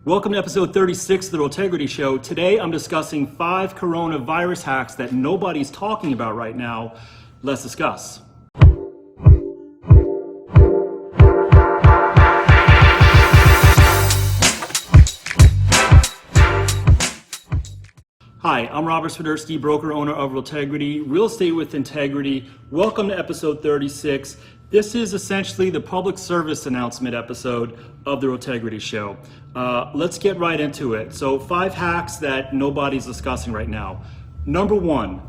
Welcome to episode 36 of the Rotegrity Show. Today I'm discussing 5 coronavirus hacks that nobody's talking about right now. Let's discuss. Hi, I'm Robert Swiderski, broker owner of Rotegrity, Real Estate with Integrity. Welcome to episode 36. This is essentially the public service announcement episode of the Rotegrity Show. Let's get right into it. So 5 hacks that nobody's discussing right now. Number 1,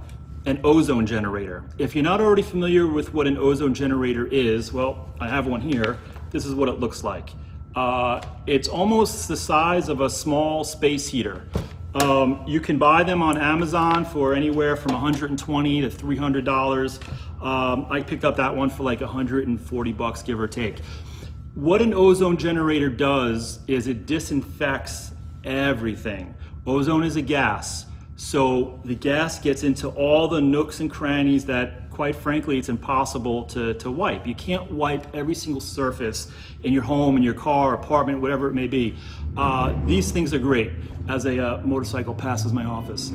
an ozone generator. If you're not already familiar with what an ozone generator is, well, I have one here. This is what it looks like. It's almost the size of a small space heater. You can buy them on Amazon for anywhere from $120 to $300. I picked up that one for like $140, give or take. What an ozone generator does is it disinfects everything. Ozone is a gas, so the gas gets into all the nooks and crannies that, quite frankly, it's impossible to wipe. You can't wipe every single surface in your home, in your car, apartment, whatever it may be. These things are great. As a motorcycle passes my office.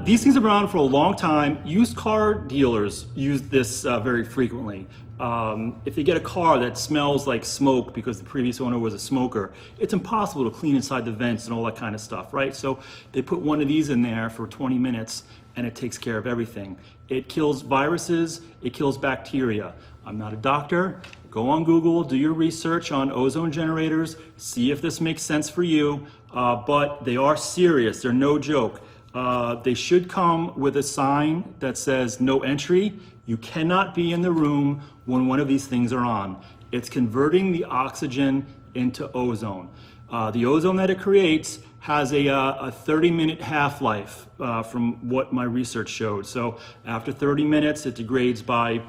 These things have been around for a long time. Used car dealers use this very frequently. If you get a car that smells like smoke because the previous owner was a smoker, it's impossible to clean inside the vents and all that kind of stuff, right? So they put one of these in there for 20 minutes and it takes care of everything. It kills viruses, it kills bacteria. I'm not a doctor. Go on Google, do your research on ozone generators, see if this makes sense for you, but they are serious, they're no joke. They should come with a sign that says no entry. You cannot be in the room when one of these things are on. It's converting the oxygen into ozone. The ozone that it creates has a 30-minute half-life from what my research showed. So after 30 minutes, it degrades by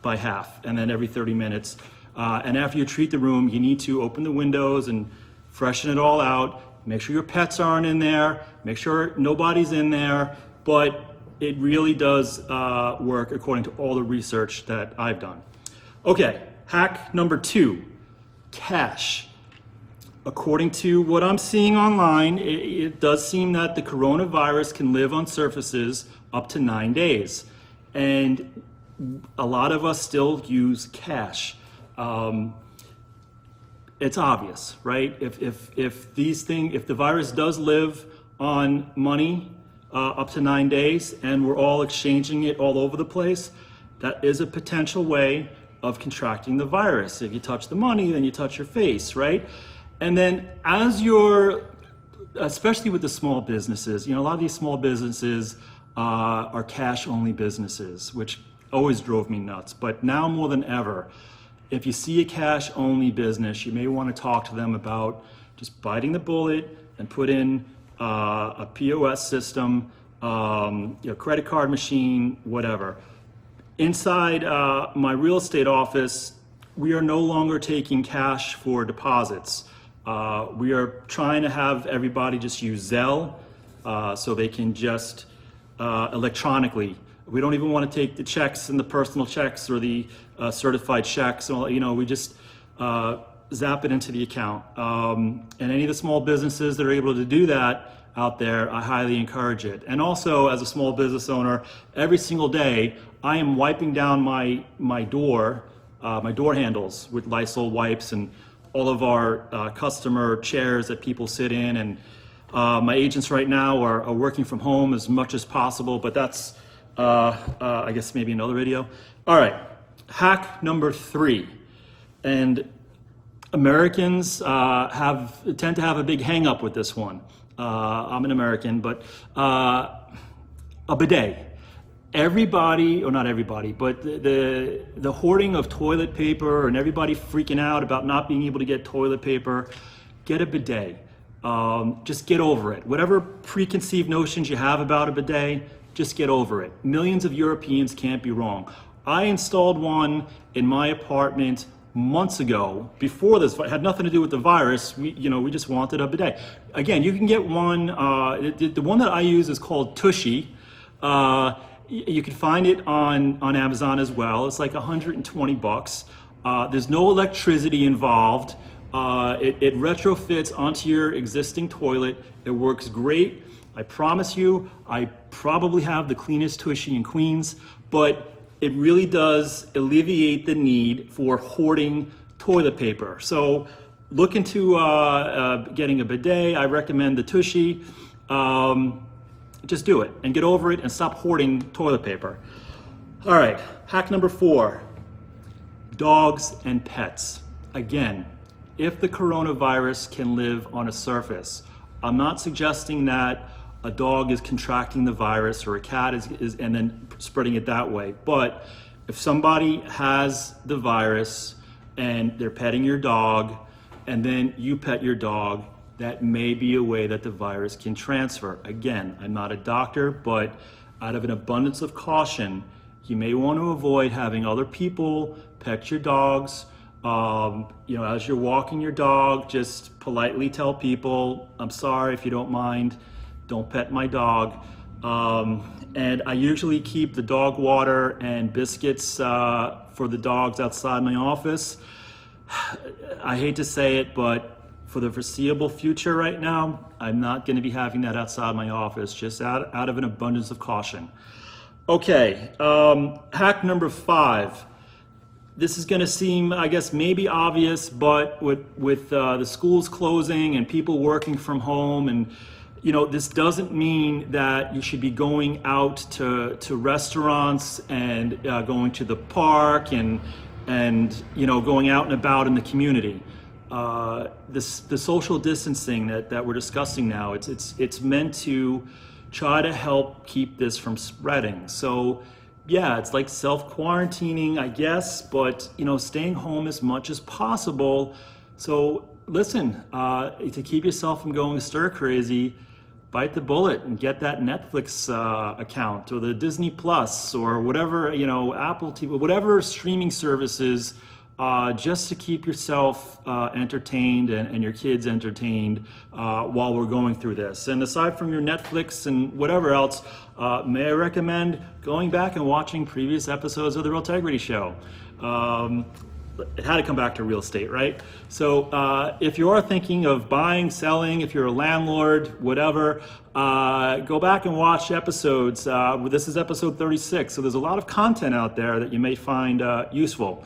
half, and then every 30 minutes. And after you treat the room, you need to open the windows and freshen it all out. Make sure your pets aren't in there. Make sure nobody's in there. But it really does work according to all the research that I've done. Okay, hack number 2, cash. According to what I'm seeing online, it does seem that the coronavirus can live on surfaces up to 9 days. And a lot of us still use cash. It's obvious, right? If the virus does live on money up to 9 days and we're all exchanging it all over the place, that is a potential way of contracting the virus. If you touch the money, then you touch your face, right? And then especially with the small businesses, a lot of these small businesses are cash-only businesses, which always drove me nuts. But now more than ever, if you see a cash-only business, you may want to talk to them about just biting the bullet and put in a POS system, credit card machine, whatever. Inside my real estate office, we are no longer taking cash for deposits. We are trying to have everybody just use Zelle so they can just electronically. We don't even want to take the checks and the personal checks or the certified checks. We just zap it into the account. And any of the small businesses that are able to do that out there, I highly encourage it. And also, as a small business owner, every single day, I am wiping down my door handles with Lysol wipes and all of our customer chairs that people sit in. And my agents right now are working from home as much as possible, but that's I guess maybe another video. All right, hack number 3. And Americans tend to have a big hang up with this one. I'm an American, but a bidet. Everybody, or not everybody, but the hoarding of toilet paper and everybody freaking out about not being able to get toilet paper, get a bidet. Just get over it. Whatever preconceived notions you have about a bidet, just get over it. Millions of Europeans can't be wrong. I installed one in my apartment months ago. Before this, it had nothing to do with the virus. We just wanted a bidet. Again, you can get one. The one that I use is called Tushy. You can find it on Amazon as well. It's like $120. There's no electricity involved. It retrofits onto your existing toilet. It works great. I promise you, I probably have the cleanest tushy in Queens, but it really does alleviate the need for hoarding toilet paper. So look into getting a bidet. I recommend the tushy. Just do it and get over it and stop hoarding toilet paper. All right, hack number 4, dogs and pets. Again, if the coronavirus can live on a surface, I'm not suggesting that a dog is contracting the virus or a cat is and then spreading it that way. But if somebody has the virus and they're petting your dog and then you pet your dog, that may be a way that the virus can transfer. Again, I'm not a doctor, but out of an abundance of caution, you may want to avoid having other people pet your dogs. As you're walking your dog, just politely tell people, I'm sorry if you don't mind, don't pet my dog. And I usually keep the dog water and biscuits for the dogs outside my office. I hate to say it, but for the foreseeable future right now, I'm not going to be having that outside my office, just out of an abundance of caution. Okay, hack number 5. This is going to seem, I guess, maybe obvious, but with the schools closing and people working from home, and this doesn't mean that you should be going out to restaurants and going to the park and going out and about in the community. The social distancing that we're discussing now, it's meant to try to help keep this from spreading. So yeah, it's like self-quarantining, I guess, but staying home as much as possible. So listen, to keep yourself from going stir crazy, bite the bullet and get that Netflix account or the Disney Plus or whatever, Apple TV, whatever streaming services, just to keep yourself entertained and your kids entertained while we're going through this. And aside from your Netflix and whatever else, may I recommend going back and watching previous episodes of The Real Integrity Show. It had to come back to real estate, right? So if you are thinking of buying, selling, if you're a landlord, whatever, go back and watch episodes. This is episode 36, so there's a lot of content out there that you may find useful.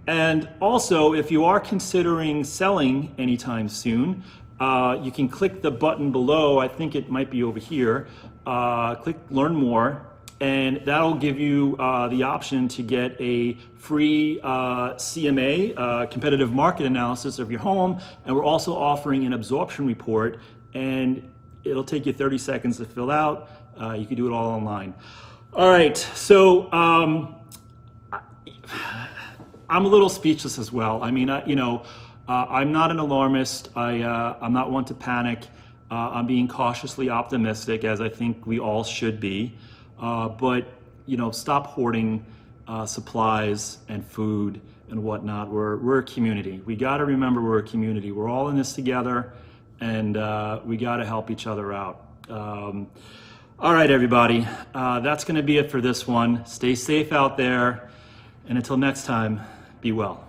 And also, if you are considering selling anytime soon, you can click the button below. I think it might be over here. Click Learn More, and that'll give you the option to get a free CMA, competitive market analysis of your home. And we're also offering an absorption report, and it'll take you 30 seconds to fill out. You can do it all online. All right, so I'm a little speechless as well. I mean, I'm not an alarmist. I'm not one to panic. I'm being cautiously optimistic, as I think we all should be. But stop hoarding supplies and food and whatnot. We're a community. We got to remember we're a community. We're all in this together, and we got to help each other out. All right, everybody. That's going to be it for this one. Stay safe out there, and until next time, be well.